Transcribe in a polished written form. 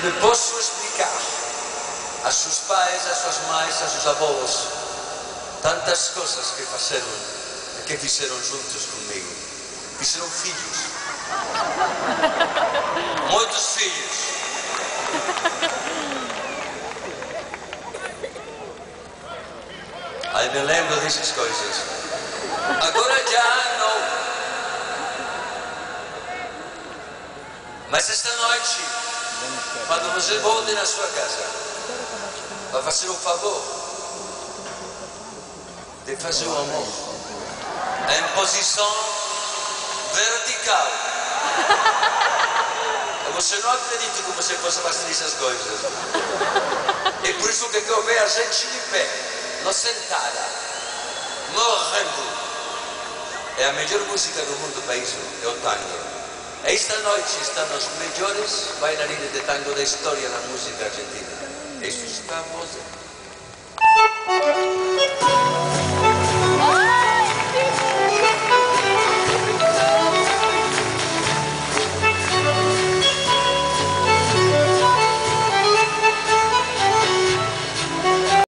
me posso explicar a seus pais, a suas mães, a seus avós, tantas coisas que fizeram juntos comigo. Fizeram filhos. Muitos filhos. Aí me lembro dessas coisas. Agora já não. Mas esta noite, quando você volte na sua casa, vai fazer um favor de fazer o amor em posição vertical. Você não acredita que você possa fazer essas coisas. É por isso que eu vejo a gente de pé, não sentada, morrendo. É a melhor música do mundo para isso, é o tango. Esta noite estão os melhores bailarines de tango da história da música argentina. Isso está a você.